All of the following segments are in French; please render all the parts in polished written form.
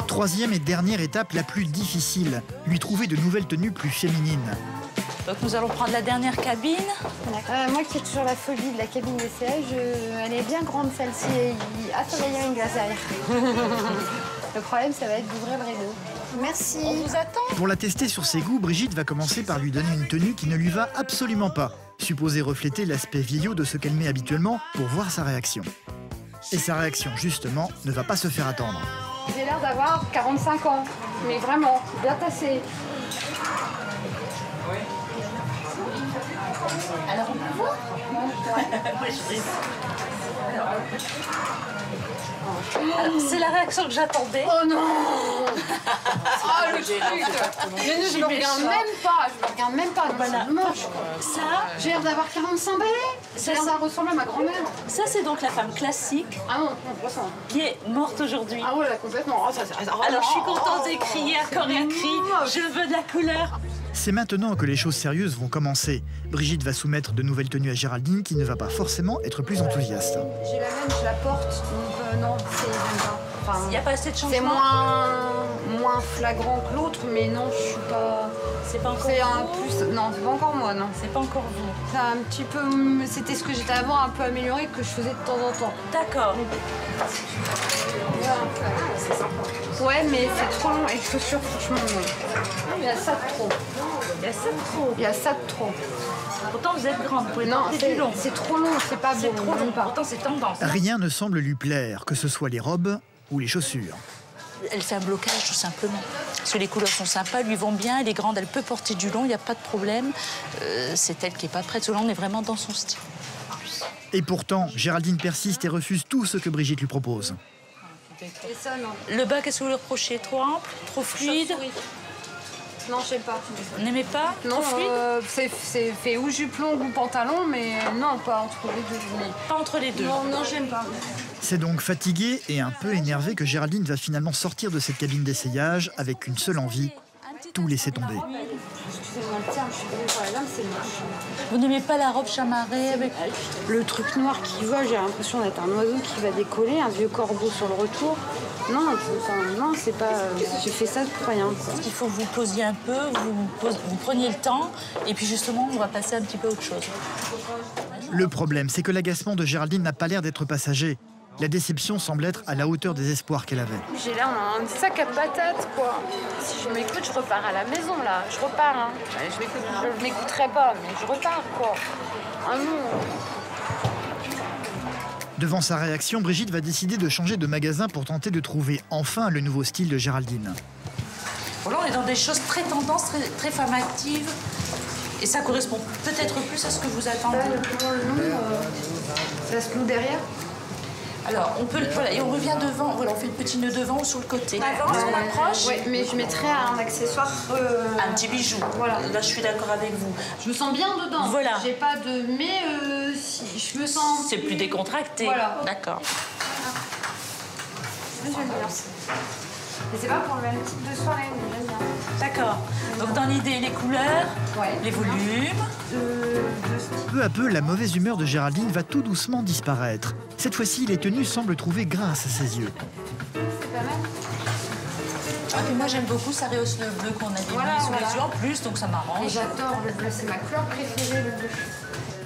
Troisième et dernière étape la plus difficile, lui trouver de nouvelles tenues plus féminines. Donc nous allons prendre la dernière cabine. Moi qui ai toujours la phobie de la cabine d'essayage, elle est bien grande celle-ci. Ah, ça va y avoir une glace derrière. Le problème, ça va être d'ouvrir le rideau. Merci. On vous attend. Pour la tester sur ses goûts, Brigitte va commencer par lui donner une tenue qui ne lui va absolument pas, supposée refléter l'aspect vieillot de ce qu'elle met habituellement pour voir sa réaction. Et sa réaction, justement, ne va pas se faire attendre. J'ai l'air d'avoir 45 ans, mais vraiment, bien tassé. Alors on peut voir. Alors, c'est la réaction que j'attendais. Oh non. Oh le truc. Je me regarde même pas. Je me regarde même pas. Voilà. C'est moche. Ça, J'ai l'air d'avoir 45 balais. J'ai l'air d'avoir ressemblé à ma grand-mère. ça c'est donc la femme classique Ah non, non, ça. qui est morte aujourd'hui. Ah ouais, là, complètement. Oh, ça, Alors je suis contente de crier à corps et à cri. Je veux de la couleur. C'est maintenant que les choses sérieuses vont commencer. Brigitte va soumettre de nouvelles tenues à Géraldine qui ne va pas forcément être plus enthousiaste. J'ai la même, je la porte, donc non, c'est bien. Enfin, Il n'y a pas assez de changement. c'est moins flagrant que l'autre, mais non, je suis pas. C'est pas encore C'est un vous. plus. Non, c'est pas encore moi, non. C'est pas encore vous. C'est un petit peu. C'était ce que j'étais avant, un peu amélioré, que je faisais de temps en temps. D'accord. Ouais, mais c'est trop long. Et les chaussures, franchement, ouais. Il y a ça de trop. Il y a ça de trop. Il y a ça de trop. Pourtant vous êtes grande, vous pouvez Non, porter du long. c'est trop long, c'est pas C'est beau. trop long. même pas. Pourtant c'est tendance. Rien ne semble lui plaire, que ce soit les robes ou les chaussures. Elle fait un blocage tout simplement. Parce que les couleurs sont sympas, lui vont bien, elle est grande, elle peut porter du long, il n'y a pas de problème. C'est elle qui n'est pas prête, là on est vraiment dans son style. Et pourtant, Géraldine persiste et refuse tout ce que Brigitte lui propose. Et ça, non. Le bas, qu'est-ce que vous lui reprochez? Trop ample? Trop fluide? Oui. Non, je sais pas. Vous n'aimez pas? Non, Trop fluide? c'est fait ou jupe longue ou pantalon, mais non, pas entre les deux. Mais... Pas entre les deux. Non, non, j'aime pas. C'est donc fatigué et un peu énervé que Géraldine va finalement sortir de cette cabine d'essayage avec une seule envie, tout laisser tomber. Excusez-moi le terme, je suis désolée pour la dame, c'est moche. Vous n'aimez pas la robe chamarrée avec... Le truc noir qui va, j'ai l'impression d'être un oiseau qui va décoller, un vieux corbeau sur le retour. Non, non, c'est pas. J'ai fait ça pour rien. Quoi. Il faut que vous posiez un peu, vous preniez le temps, et puis justement, on va passer un petit peu à autre chose. Le problème, c'est que l'agacement de Géraldine n'a pas l'air d'être passager. La déception semble être à la hauteur des espoirs qu'elle avait. J'ai là un sac à patates, quoi. Si je m'écoute, je repars à la maison, là. Je repars, hein. Je m'écouterai pas, mais je repars, quoi. Ah non. Devant sa réaction, Brigitte va décider de changer de magasin pour tenter de trouver enfin le nouveau style de Géraldine. Bon, là, on est dans des choses très tendances, très femmes actives. Et ça correspond peut-être plus à ce que vous attendez. Ça se cloue derrière. Alors, on peut, voilà, et on revient devant, voilà, on fait le petit nœud devant ou sur le côté. On avance, on approche. Oui, mais je mettrais un accessoire. Un petit bijou. Voilà. Là, je suis d'accord avec vous. Je me sens bien dedans. Voilà. J'ai pas de. Mais si je me sens. C'est plus décontracté. Voilà. D'accord. J'aime bien. Mais c'est pas pour le même type de soirée, mais j'aime bien. D'accord. Donc, dans l'idée, les couleurs, Ouais. les volumes. Peu à peu, la mauvaise humeur de Géraldine va tout doucement disparaître. Cette fois-ci, les tenues semblent trouver grâce à ses yeux. C'est pas mal. Ah, puis moi, j'aime beaucoup, ça rehausse le bleu qu'on a mis Voilà, sous voilà. les yeux en plus, donc ça Et m'arrange. j'adore le bleu, c'est ma couleur préférée, le bleu.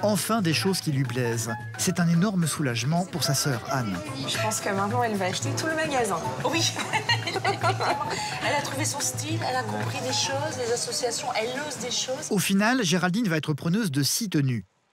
Enfin, des choses qui lui plaisent. C'est un énorme soulagement pour sa sœur Anne. Je pense que maintenant, elle va acheter tout le magasin. Oui. Elle a trouvé son style, elle a compris des choses, les associations, elle ose des choses. Au final, Géraldine va être preneuse de 6 tenues.